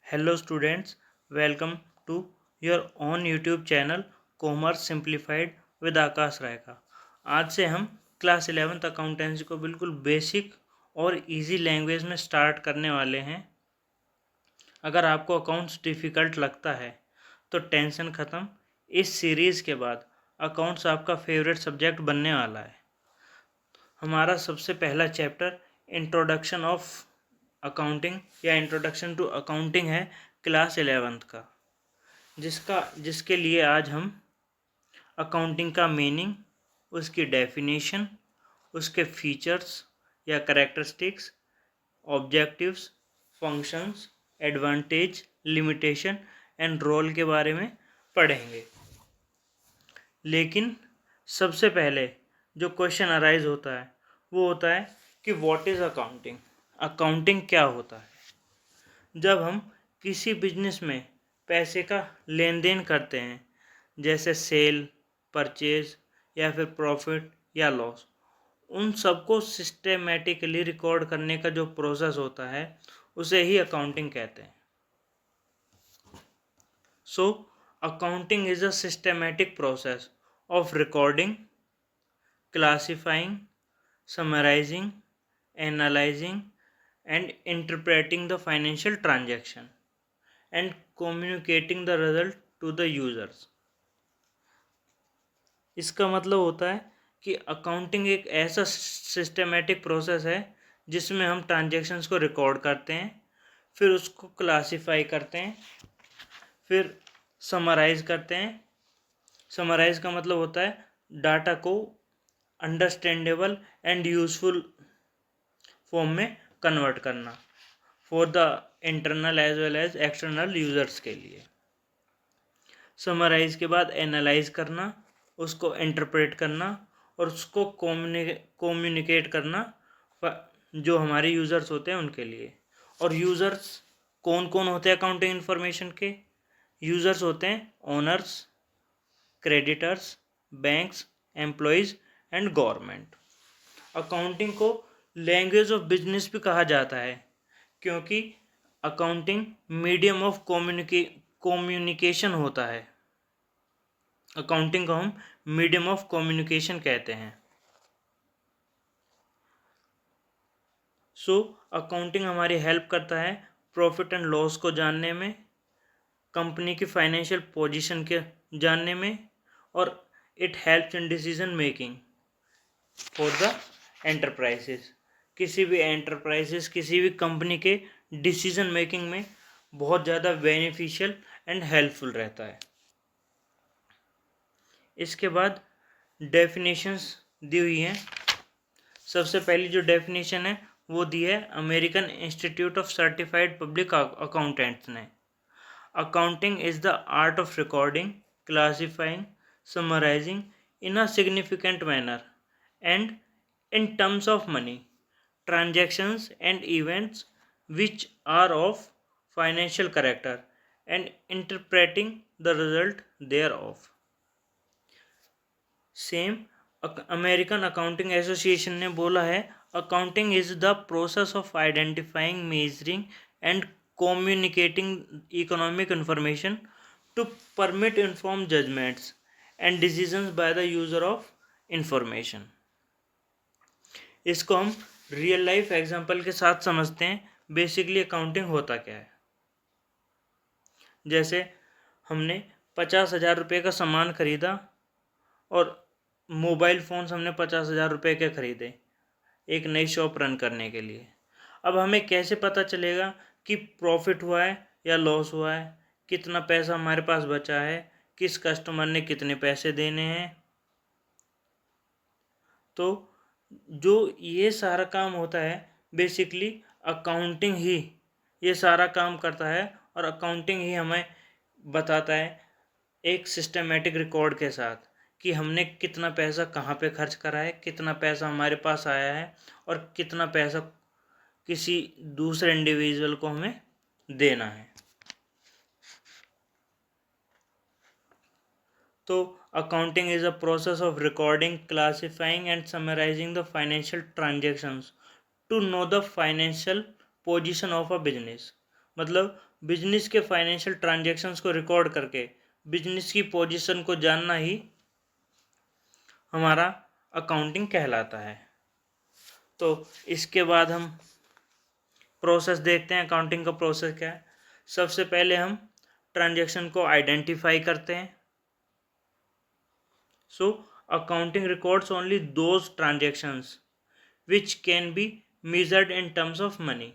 Hello students, welcome to your own YouTube channel commerce simplified with Aakash Rai का। आज से हम क्लास 11th अकाउंटेंसी को बिल्कुल बेसिक और इजी लैंग्वेज में स्टार्ट करने वाले हैं। अगर आपको अकाउंट्स डिफ़िकल्ट लगता है तो टेंशन ख़त्म। इस सीरीज़ के बाद अकाउंट्स आपका फेवरेट सब्जेक्ट बनने वाला है। हमारा सबसे पहला चैप्टर इंट्रोडक्शन ऑफ अकाउंटिंग या इंट्रोडक्शन टू अकाउंटिंग है क्लास 11th का, जिसके लिए आज हम अकाउंटिंग का मीनिंग, उसकी डेफिनेशन, उसके फीचर्स या characteristics, objectives, functions, advantage, limitation and role के बारे में पढ़ेंगे। लेकिन सबसे पहले जो क्वेश्चन अराइज होता है वो होता है कि व्हाट इज़ अकाउंटिंग। अकाउंटिंग क्या होता है? जब हम किसी बिजनेस में पैसे का लेन देन करते हैं, जैसे सेल, परचेज या फिर प्रॉफिट या लॉस, उन सबको सिस्टेमेटिकली रिकॉर्ड करने का जो प्रोसेस होता है उसे ही अकाउंटिंग कहते हैं। So accounting is a systematic process of recording, classifying, summarising, analysing and interpreting the financial transaction and communicating the result to the users। इसका मतलब होता है कि अकाउंटिंग एक ऐसा सिस्टमेटिक प्रोसेस है जिसमें हम ट्रांजैक्शंस को रिकॉर्ड करते हैं, फिर उसको क्लासीफाई करते हैं, फिर समराइज करते हैं। समराइज का मतलब होता है डाटा को अंडरस्टैंडेबल एंड यूजफुल फॉर्म में कन्वर्ट करना for the internal as well as external users के लिए। समराइज के बाद एनालाइज करना, उसको इंटरप्रेट करना और उसको कम्युनिकेट करना जो हमारे यूज़र्स होते हैं उनके लिए। और यूज़र्स कौन कौन होते हैं अकाउंटिंग इन्फॉर्मेशन के? यूज़र्स होते हैं owners, creditors, banks, employees and government. Accounting को लैंग्वेज ऑफ बिजनेस भी कहा जाता है क्योंकि अकाउंटिंग मीडियम ऑफ कम्युनिकेशन होता है। अकाउंटिंग को हम मीडियम ऑफ कम्युनिकेशन कहते हैं। सो अकाउंटिंग हमारी हेल्प करता है प्रॉफिट एंड लॉस को जानने में, कंपनी की फाइनेंशियल पोजीशन के जानने में, और it helps in decision making for the enterprises. किसी भी एंटरप्राइजेस, किसी भी कंपनी के डिसीजन मेकिंग में बहुत ज़्यादा बेनिफिशियल एंड हेल्पफुल रहता है। इसके बाद डेफिनेशंस दी हुई हैं। सबसे पहली जो डेफिनेशन है वो दी है American Institute of Certified Public Accountants ने। Accounting is the art of recording, classifying, summarising in a significant manner and in terms of money, transactions and events which are of financial character and interpreting the result thereof। Same American accounting association ने बोला है accounting is the process of identifying, measuring and communicating economic information to permit informed judgments and decisions by the user of information। इसको हम real life example के साथ समझते हैं। Basically accounting होता क्या है? जैसे हमने 50,000 रुपये का सामान खरीदा और मोबाइल फ़ोन्स हमने 50,000 रुपये के ख़रीदे एक नई शॉप रन करने के लिए। अब हमें कैसे पता चलेगा कि प्रॉफिट हुआ है या लॉस हुआ है, कितना पैसा हमारे पास बचा है, किस कस्टमर ने कितने पैसे देने हैं? तो जो ये सारा काम होता है बेसिकली अकाउंटिंग ही ये सारा काम करता है, और अकाउंटिंग ही हमें बताता है एक सिस्टमेटिक रिकॉर्ड के साथ कि हमने कितना पैसा कहाँ पे खर्च करा है, कितना पैसा हमारे पास आया है और कितना पैसा किसी दूसरे इंडिविजुअल को हमें देना है। तो accounting is a process of recording, classifying and summarising the financial transactions to know the financial position of a business. मतलब बिजनेस के फाइनेंशियल ट्रांजैक्शंस को रिकॉर्ड करके बिजनेस की पोजीशन को जानना ही हमारा अकाउंटिंग कहलाता है। तो इसके बाद हम प्रोसेस देखते हैं, अकाउंटिंग का प्रोसेस क्या है। सबसे पहले हम ट्रांजैक्शन को आइडेंटिफाई करते हैं। So accounting records only those transactions which can be measured in terms of money।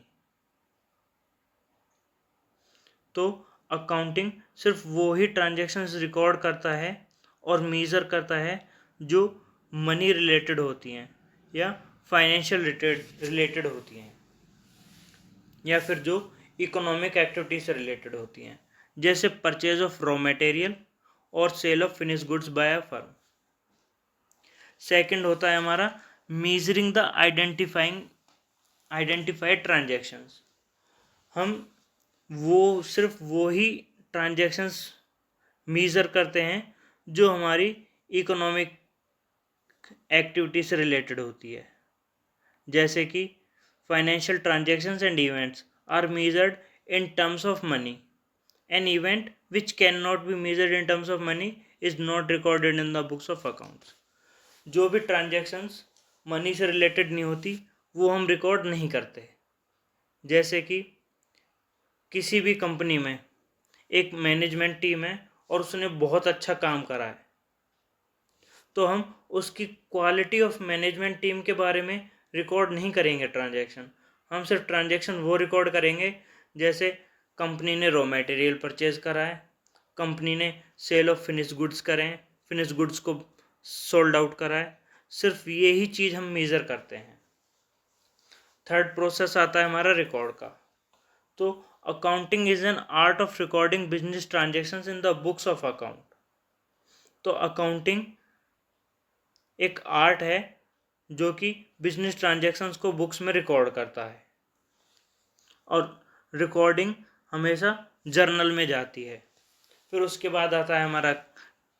तो अकाउंटिंग सिर्फ वो ही ट्रांजैक्शंस रिकॉर्ड करता है और मेजर करता है जो मनी रिलेटेड होती हैं या फाइनेंशियल रिलेटेड होती हैं या फिर जो इकोनॉमिक एक्टिविटी से रिलेटेड होती हैं, जैसे परचेज ऑफ रॉ मटेरियल और sale of finish goods by a firm. Second होता है हमारा मेजरिंग द आइडेंटिफाइड ट्रांजैक्शंस। हम सिर्फ वो ही ट्रांजैक्शंस मेजर करते हैं जो हमारी इकोनॉमिक एक्टिविटी से रिलेटेड होती है, जैसे कि financial transactions and events are measured in terms of money. An event which can not be measured in terms of money is not recorded in the books of accounts. जो भी transactions money से related नहीं होती वो हम record नहीं करते। जैसे कि किसी भी कंपनी में एक मैनेजमेंट टीम है और उसने बहुत अच्छा काम करा है, तो हम उसकी क्वालिटी ऑफ मैनेजमेंट टीम के बारे में रिकॉर्ड नहीं करेंगे ट्रांजैक्शन। हम सिर्फ ट्रांजैक्शन वो रिकॉर्ड करेंगे जैसे कंपनी ने रॉ मटेरियल परचेज करा है, कंपनी ने सेल ऑफ फिनिश गुड्स करे हैं, फिनिश गुड्स को सोल्ड आउट करा है, सिर्फ ये ही चीज़ हम मेज़र करते हैं। थर्ड प्रोसेस आता है हमारा रिकॉर्ड का। तो accounting is an art of recording business transactions in the books of account. तो अकाउंटिंग एक आर्ट है जो कि बिजनेस ट्रांजैक्शंस को बुक्स में रिकॉर्ड करता है, और रिकॉर्डिंग हमेशा जर्नल में जाती है। फिर उसके बाद आता है हमारा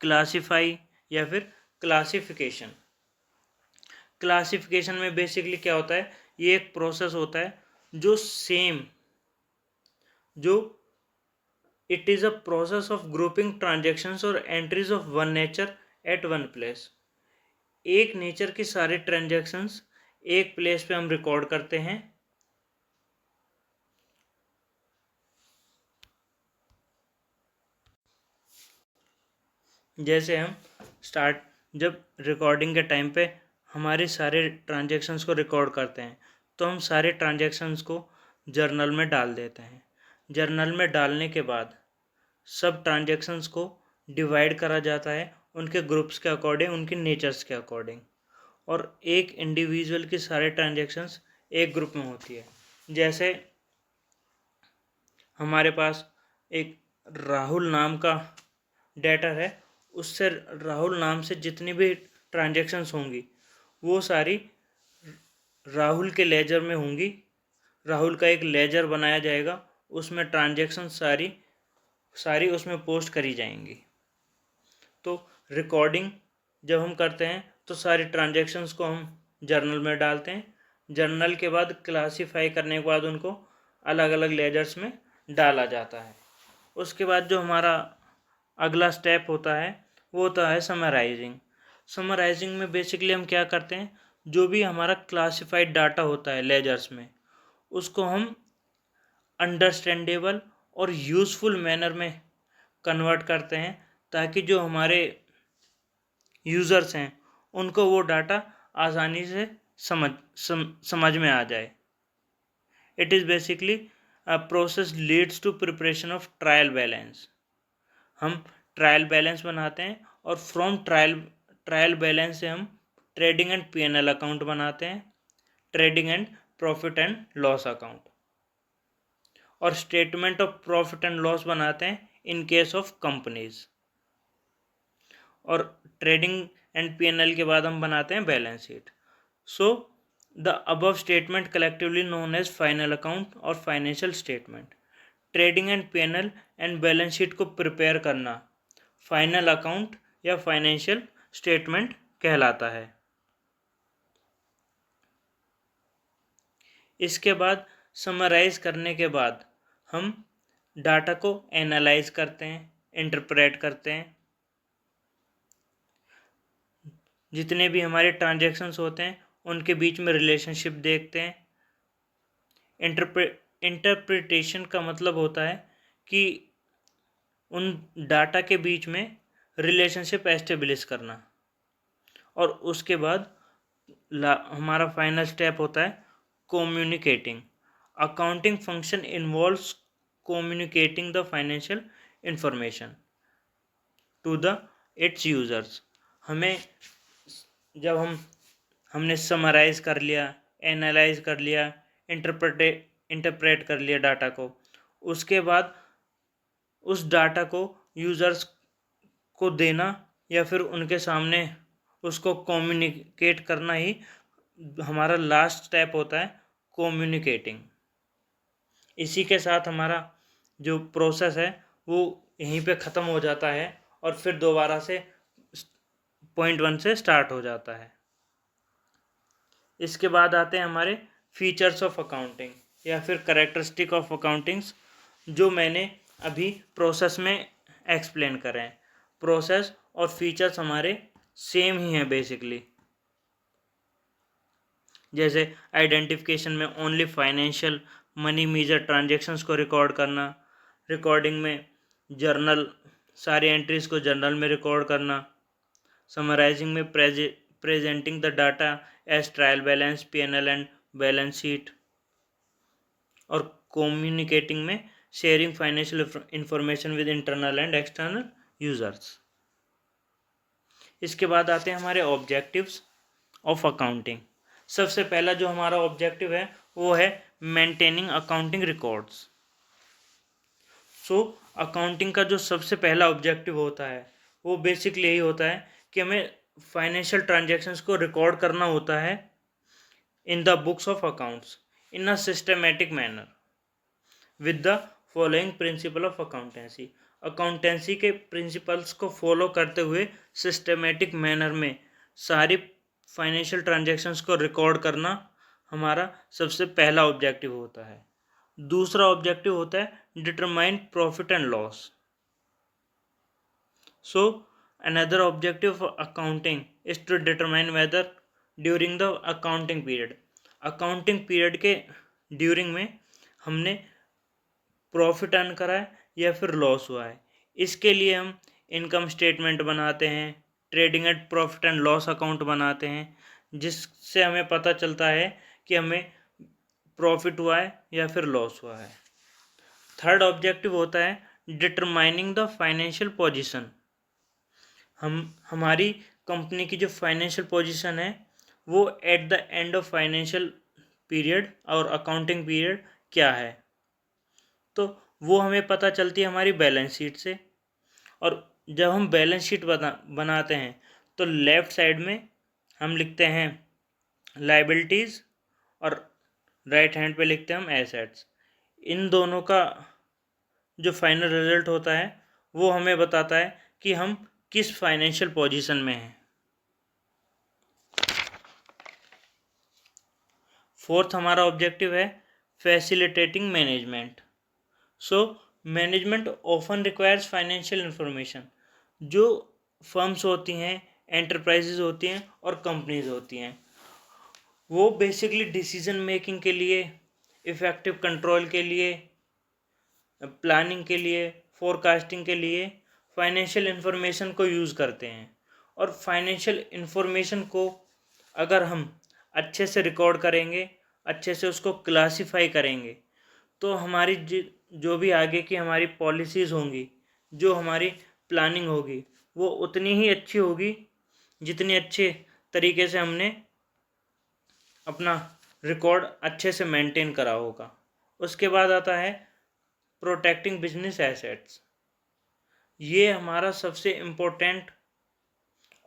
क्लासीफाई या फिर क्लासिफिकेशन। क्लासिफिकेशन में बेसिकली क्या होता है, ये एक प्रोसेस होता है जो it is a process of grouping transactions और entries of one nature at one place. एक नेचर की सारी ट्रांजैक्शंस एक प्लेस पे हम रिकॉर्ड करते हैं। जैसे हम जब रिकॉर्डिंग के टाइम पे हमारे सारे ट्रांजैक्शंस को रिकॉर्ड करते हैं तो हम सारे ट्रांजैक्शंस को जर्नल में डाल देते हैं। जर्नल में डालने के बाद सब ट्रांजैक्शंस को डिवाइड करा जाता है उनके ग्रुप्स के अकॉर्डिंग, उनके नेचर्स के अकॉर्डिंग, और एक इंडिविजुअल की सारे ट्रांजैक्शंस एक ग्रुप में होती है। जैसे हमारे पास एक राहुल नाम का डेटर है, उससे राहुल नाम से जितनी भी ट्रांजैक्शंस होंगी वो सारी राहुल के लेजर में होंगी। राहुल का एक लेजर बनाया जाएगा, उसमें ट्रांजैक्शन सारी उसमें पोस्ट करी जाएंगी। तो रिकॉर्डिंग जब हम करते हैं तो सारी ट्रांजैक्शंस को हम जर्नल में डालते हैं। जर्नल के बाद क्लासीफाई करने के बाद उनको अलग अलग लेजर्स में डाला जाता है। उसके बाद जो हमारा अगला स्टेप होता है वो होता है समराइजिंग। समराइजिंग में बेसिकली हम क्या करते हैं, जो भी हमारा क्लासिफाइड डाटा होता है लेजर्स में उसको हम अंडरस्टैंडेबल और यूज़फुल मैनर में कन्वर्ट करते हैं ताकि जो हमारे यूज़र्स हैं उनको वो डाटा आसानी से समझ में आ जाए। It is basically a process leads to preparation of trial balance. हम ट्रायल बैलेंस बनाते हैं और फ्रॉम ट्रायल बैलेंस से हम ट्रेडिंग एंड P&L अकाउंट बनाते हैं, trading and profit and loss account, और statement of profit and loss बनाते हैं इन केस ऑफ कंपनीज, और ट्रेडिंग एंड P&L के बाद हम बनाते हैं balance sheet. So the above statement collectively known as final account और financial statement. Trading and P&L and balance sheet को प्रिपेयर करना फाइनल अकाउंट या फाइनेंशियल स्टेटमेंट कहलाता है। इसके बाद समराइज करने के बाद हम डाटा को एनालाइज करते हैं, इंटरप्रेट करते हैं। जितने भी हमारे ट्रांजैक्शंस होते हैं उनके बीच में रिलेशनशिप देखते हैं। इंटरप्रिटेशन का मतलब होता है कि उन डाटा के बीच में रिलेशनशिप एस्टेब्लिश करना। और उसके बाद हमारा फाइनल स्टेप होता है communicating. Accounting function involves communicating the financial information to the its users. हमें जब हमने समराइज कर लिया, एनालाइज कर लिया, इंटरप्रेट कर लिया डाटा को, उसके बाद उस डाटा को यूज़र्स को देना या फिर उनके सामने उसको कम्युनिकेट करना ही हमारा लास्ट स्टेप होता है, कम्युनिकेटिंग। इसी के साथ हमारा जो प्रोसेस है वो यहीं पे ख़त्म हो जाता है और फिर दोबारा से पॉइंट 1 से स्टार्ट हो जाता है। इसके बाद आते हैं हमारे फीचर्स ऑफ अकाउंटिंग या फिर कैरेक्टरिस्टिक ऑफ अकाउंटिंग्स, जो मैंने अभी प्रोसेस में एक्सप्लेन करे हैं। प्रोसेस और फीचर्स हमारे सेम ही हैं बेसिकली। जैसे आइडेंटिफिकेशन में only financial money major transactions को रिकॉर्ड करना, रिकॉर्डिंग में जर्नल सारी एंट्रीज को जर्नल में रिकॉर्ड करना, समराइजिंग में presenting the data as trial balance, P&L and balance sheet, और कम्युनिकेटिंग में sharing financial information with internal and external users. इसके बाद आते हैं हमारे ऑब्जेक्टिव्स ऑफ अकाउंटिंग। सबसे पहला जो हमारा ऑब्जेक्टिव है वो है maintaining accounting records. So accounting का जो सबसे पहला ऑब्जेक्टिव होता है वो बेसिकली यही होता है कि हमें फाइनेंशियल ट्रांजैक्शंस को रिकॉर्ड करना होता है इन the books of accounts in a systematic manner with the following principle of accountancy. Accountancy के प्रिंसिपल्स को फॉलो करते हुए सिस्टमेटिक मैनर में सारी फाइनेंशियल ट्रांजैक्शंस को रिकॉर्ड करना हमारा सबसे पहला ऑब्जेक्टिव होता है। दूसरा ऑब्जेक्टिव होता है determine profit and loss. So another objective of accounting is to determine whether during the accounting period के ड्यूरिंग में हमने प्रॉफिट अर्न करा है या फिर लॉस हुआ है। इसके लिए हम इनकम स्टेटमेंट बनाते हैं, trading at profit and loss account बनाते हैं, जिससे हमें पता चलता है कि हमें प्रॉफिट हुआ है या फिर लॉस हुआ है। थर्ड ऑब्जेक्टिव होता है डिटरमाइनिंग द फाइनेंशियल पोजीशन। हमारी कंपनी की जो फाइनेंशियल पोजीशन है वो at the end of financial period और अकाउंटिंग पीरियड क्या है, तो वो हमें पता चलती है हमारी बैलेंस शीट से। और जब हम बैलेंस शीट बनाते हैं तो लेफ़्ट साइड में हम लिखते हैं लाइबिलिटीज़ और राइट हैंड पे लिखते हैं हम एसेट्स। इन दोनों का जो फाइनल रिजल्ट होता है वो हमें बताता है कि हम किस फाइनेंशियल पोजीशन में हैं। फोर्थ हमारा ऑब्जेक्टिव है facilitating management. So management often requires financial information. जो फर्म्स होती हैं, एंटरप्राइजेज होती हैं और कंपनीज होती हैं, वो बेसिकली डिसीजन मेकिंग के लिए, इफ़ेक्टिव कंट्रोल के लिए, प्लानिंग के लिए, फोरकास्टिंग के लिए फाइनेंशियल इंफॉर्मेशन को यूज़ करते हैं। और फाइनेंशियल इंफॉर्मेशन को अगर हम अच्छे से रिकॉर्ड करेंगे, अच्छे से उसको क्लासीफाई करेंगे, तो हमारी जो भी आगे की हमारी पॉलिसीज़ होंगी, जो हमारी प्लानिंग होगी, वो उतनी ही अच्छी होगी जितनी अच्छे तरीके से हमने अपना रिकॉर्ड अच्छे से मेंटेन करा होगा। उसके बाद आता है प्रोटेक्टिंग बिजनेस एसेट्स। ये हमारा सबसे इम्पोर्टेंट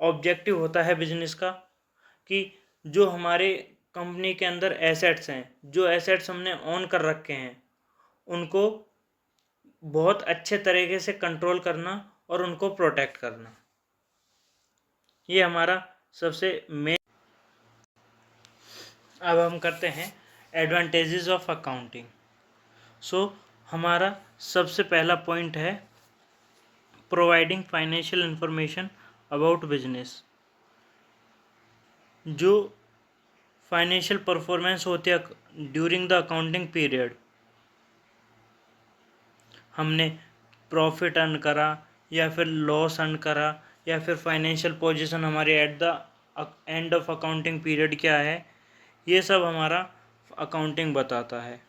ऑब्जेक्टिव होता है बिजनेस का, कि जो हमारे कंपनी के अंदर एसेट्स हैं, जो एसेट्स हमने ऑन कर रखे हैं, उनको बहुत अच्छे तरीके से कंट्रोल करना और उनको प्रोटेक्ट करना, ये हमारा सबसे मेन। अब हम करते हैं एडवांटेजेस ऑफ अकाउंटिंग। सो हमारा सबसे पहला पॉइंट है providing financial information about business. जो फाइनेंशियल परफॉर्मेंस होती है ड्यूरिंग द अकाउंटिंग पीरियड, हमने प्रॉफिट अर्न करा या फिर लॉस अर्न करा या फिर फाइनेंशियल पोजीशन हमारी at the end of accounting period क्या है, ये सब हमारा अकाउंटिंग बताता है।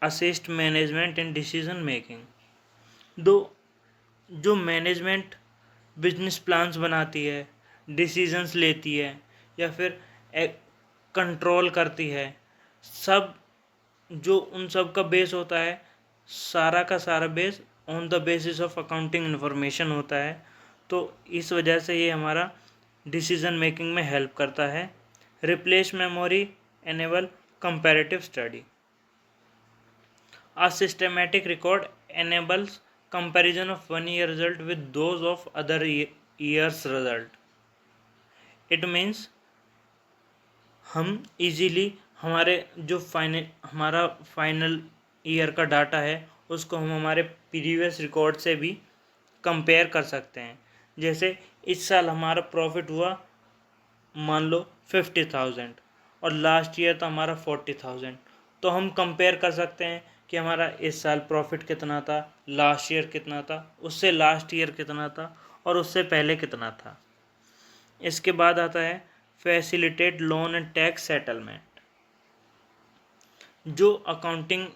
Assist management in decision making. दो जो मैनेजमेंट बिजनेस प्लान्स बनाती है, डिसीजंस लेती है या फिर कंट्रोल करती है, सब जो उन सब का बेस होता है, सारा का सारा base on the basis of accounting information होता है। तो इस वजह से ये हमारा डिसीजन मेकिंग में हेल्प करता है। Replace memory, enable comparative study. A systematic record enables comparison of one year result with those of other year's result. It means हम इजीली हमारा फाइनल ईयर का डाटा है उसको हम हमारे प्रीवियस रिकॉर्ड से भी कंपेयर कर सकते हैं। जैसे इस साल हमारा प्रॉफिट हुआ मान लो 50,000 और लास्ट ईयर तो हमारा 40,000, तो हम कंपेयर कर सकते हैं कि हमारा इस साल प्रॉफिट कितना था, लास्ट ईयर कितना था, उससे लास्ट ईयर कितना था और उससे पहले कितना था। इसके बाद आता है facilitate loan and tax settlement. जो अकाउंटिंग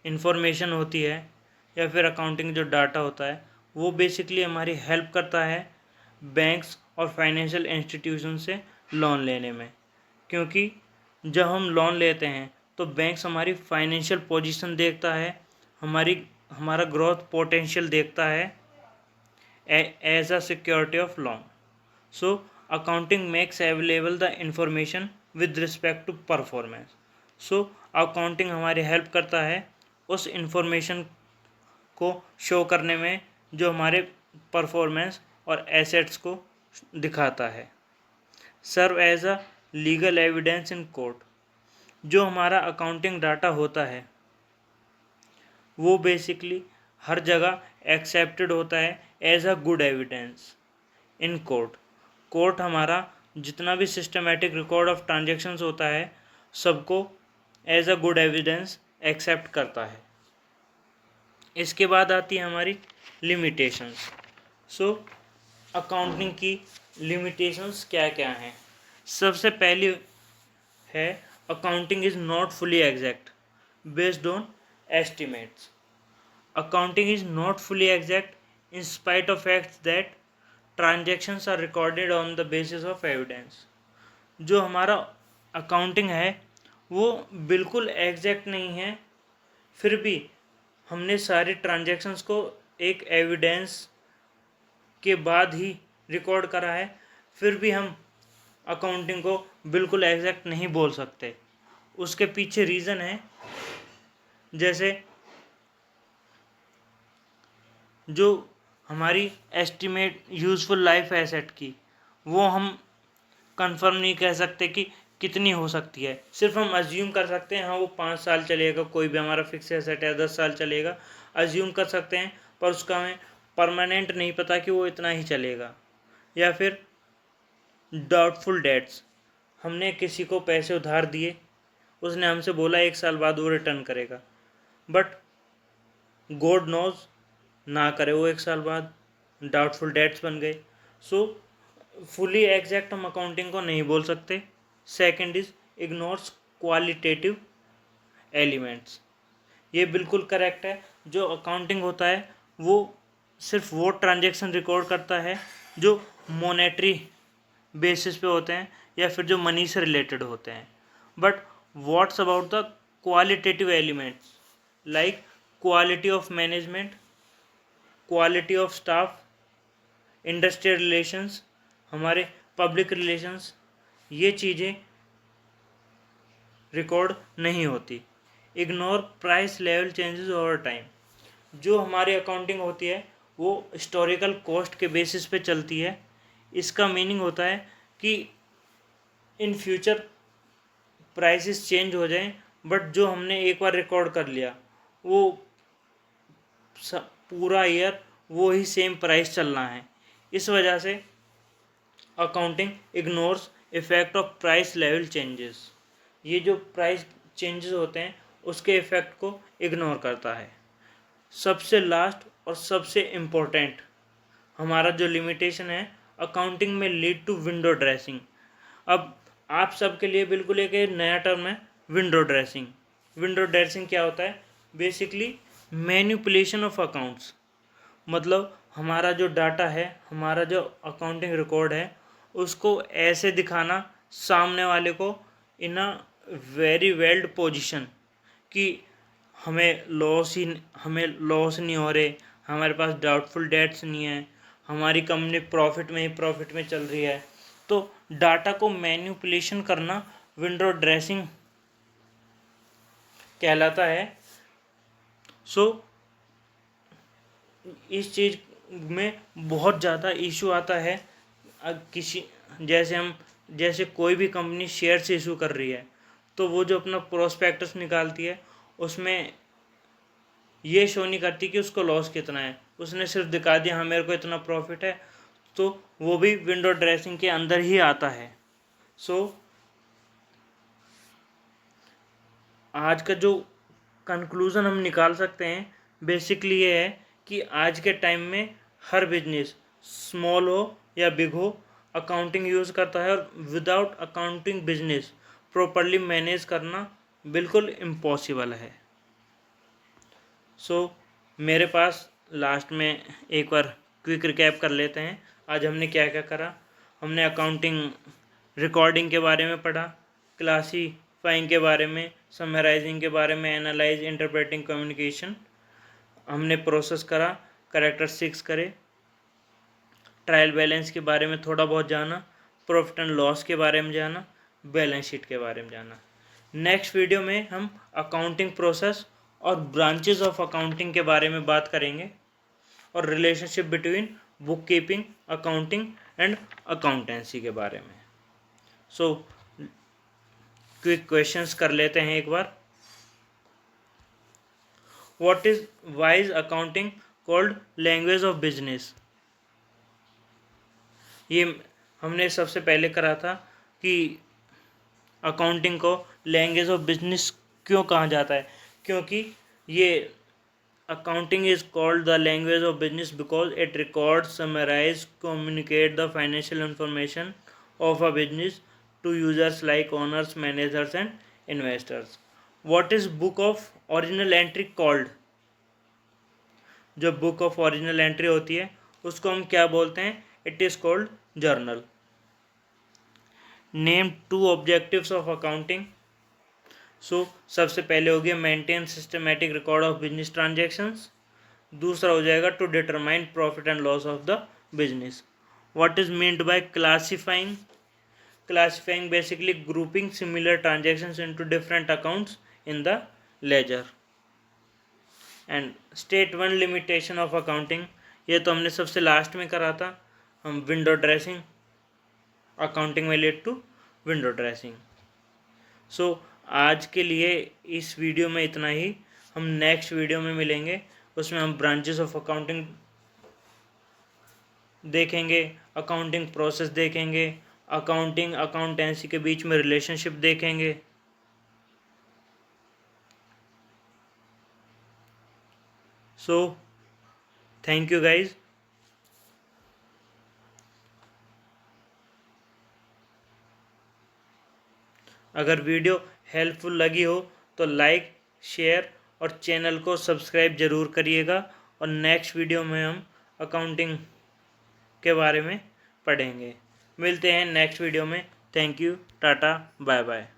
इंफॉर्मेशन होती है या फिर अकाउंटिंग जो डाटा होता है वो बेसिकली हमारी हेल्प करता है बैंक्स और फाइनेंशियल इंस्टीट्यूशन से लोन लेने में। क्योंकि जब हम लोन लेते हैं तो बैंक्स हमारी फाइनेंशियल पोजीशन देखता है, हमारा ग्रोथ पोटेंशियल देखता है as a security of loan. So accounting makes available the information with respect to performance. So accounting हमारी हेल्प करता है उस इंफॉर्मेशन को शो करने में जो हमारे परफॉर्मेंस और एसेट्स को दिखाता है। Serve as a legal evidence in court. जो हमारा अकाउंटिंग डाटा होता है वो बेसिकली हर जगह एक्सेप्टेड होता है as a good evidence in court. Court हमारा जितना भी सिस्टमेटिक रिकॉर्ड ऑफ ट्रांजैक्शंस होता है सबको as a good evidence accept करता है। इसके बाद आती है हमारी लिमिटेशंस। सो अकाउंटिंग की लिमिटेशंस क्या क्या हैं। सबसे पहली है accounting is not fully exact based on estimates. Accounting is not fully exact in spite of facts that transactions are recorded on the basis of evidence. जो हमारा अकाउंटिंग है वो बिल्कुल एग्जैक्ट नहीं है, फिर भी हमने सारे ट्रांजैक्शंस को एक एविडेंस के बाद ही रिकॉर्ड करा है, फिर भी हम अकाउंटिंग को बिल्कुल एग्जैक्ट नहीं बोल सकते। उसके पीछे रीज़न है, जैसे जो हमारी एस्टिमेट यूज़फुल लाइफ एसेट की वो हम कंफर्म नहीं कह सकते कि कितनी हो सकती है, सिर्फ हम अज्यूम कर सकते हैं हाँ वो 5 साल चलेगा, कोई भी हमारा फिक्स एसेट है 10 साल चलेगा, अज्यूम कर सकते हैं, पर उसका हमें परमानेंट नहीं पता कि वो इतना ही चलेगा। या फिर डाउटफुल डेट्स, हमने किसी को पैसे उधार दिए, उसने हमसे बोला 1 साल बाद वो रिटर्न करेगा, बट गॉड नोज ना करे वो 1 साल बाद, डाउटफुल डेट्स बन गए। सो फुली एग्जैक्ट हम अकाउंटिंग को नहीं बोल सकते। Second is ignores qualitative elements. ये बिल्कुल करेक्ट है। जो अकाउंटिंग होता है वो सिर्फ वो ट्रांजैक्शन रिकॉर्ड करता है जो मॉनेटरी बेसिस पे होते हैं या फिर जो मनी से रिलेटेड होते हैं, but what's about the qualitative elements like quality of management, quality of staff, industrial relations, हमारे पब्लिक रिलेशंस, ये चीज़ें रिकॉर्ड नहीं होती। Ignore price level changes over time. जो हमारी अकाउंटिंग होती है वो हिस्टोरिकल कॉस्ट के बेसिस पे चलती है। इसका मीनिंग होता है कि इन फ्यूचर प्राइसेस चेंज हो जाएं, बट जो हमने एक बार रिकॉर्ड कर लिया वो पूरा ईयर वो ही सेम प्राइस चलना है। इस वजह से accounting ignores effect of price level changes. ये जो प्राइस चेंजेस होते हैं उसके इफेक्ट को इग्नोर करता है। सबसे लास्ट और सबसे इम्पोर्टेंट हमारा जो लिमिटेशन है, अकाउंटिंग में लीड टू विंडो ड्रेसिंग। अब आप सबके लिए बिल्कुल एक नया टर्म है, विंडो ड्रेसिंग। विंडो ड्रेसिंग क्या होता है? Basically manipulation of accounts. मतलब हमारा जो डाटा है, हमारा जो अकाउंटिंग रिकॉर्ड है, उसको ऐसे दिखाना सामने वाले को इन अ वेरी वेल्ड पोजीशन कि हमें लॉस नहीं हो रहे, हमारे पास डाउटफुल डेट्स नहीं है, हमारी कंपनी प्रॉफिट में चल रही है। तो डाटा को मैनिपुलेशन करना विंडो ड्रेसिंग कहलाता है। सो इस चीज़ में बहुत ज़्यादा इशू आता है। जैसे कोई भी कंपनी शेयर से इशू कर रही है, तो वो जो अपना प्रोस्पेक्टस निकालती है उसमें ये शो नहीं करती कि उसको लॉस कितना है, उसने सिर्फ दिखा दिया हाँ मेरे को इतना प्रॉफिट है, तो वो भी विंडो ड्रेसिंग के अंदर ही आता है। सो आज का जो कंक्लूज़न हम निकाल सकते हैं बेसिकली ये है कि आज के टाइम में हर बिजनेस, स्मॉल हो या बिग हो, अकाउंटिंग यूज़ करता है, और without accounting business properly manage करना बिल्कुल इम्पॉसिबल है। सो मेरे पास लास्ट में एक बार क्विक रिकैप कर लेते हैं आज हमने क्या क्या करा। हमने अकाउंटिंग रिकॉर्डिंग के बारे में पढ़ा, क्लासीफाइंग के बारे में, समराइजिंग के बारे में, एनालाइज, इंटरप्रेटिंग, कम्युनिकेशन हमने प्रोसेस करा, कैरेक्टरिस्टिक्स करे, ट्रायल बैलेंस के बारे में थोड़ा बहुत जाना, प्रॉफिट एंड लॉस के बारे में जाना, बैलेंस शीट के बारे में जाना। नेक्स्ट वीडियो में हम अकाउंटिंग प्रोसेस और ब्रांचेस ऑफ अकाउंटिंग के बारे में बात करेंगे, और relationship between book keeping, accounting and accountancy के बारे में। सो क्विक क्वेश्चंस कर लेते हैं एक बार। Why is accounting called language of business? ये हमने सबसे पहले करा था कि अकाउंटिंग को लैंग्वेज ऑफ बिजनेस क्यों कहा जाता है, क्योंकि ये accounting is called the language of business because it record, summarise, communicate the financial information of a business to users like owners, managers and investors. What is book of original entry called? जो book of original entry होती है उसको हम क्या बोलते हैं? It is called journal. Name two objectives of accounting. So सबसे पहले हो गया maintain systematic record of business transactions. दूसरा हो जाएगा to determine profit and loss of the business. What is meant by classifying? Classifying basically grouping similar transactions into different accounts in the ledger. And state one limitation of accounting, ये तो हमने सबसे last में करा था। हम window dressing, accounting में lead to window dressing. So आज के लिए इस वीडियो में इतना ही। हम नेक्स्ट वीडियो में मिलेंगे, उसमें हम ब्रांचेस ऑफ अकाउंटिंग देखेंगे, अकाउंटिंग प्रोसेस देखेंगे, अकाउंटिंग अकाउंटेंसी के बीच में रिलेशनशिप देखेंगे। So thank you guys. अगर वीडियो हेल्पफुल लगी हो तो लाइक, शेयर और चैनल को सब्सक्राइब ज़रूर करिएगा, और नेक्स्ट वीडियो में हम अकाउंटिंग के बारे में पढ़ेंगे। मिलते हैं नेक्स्ट वीडियो में। Thank you, tata, bye bye.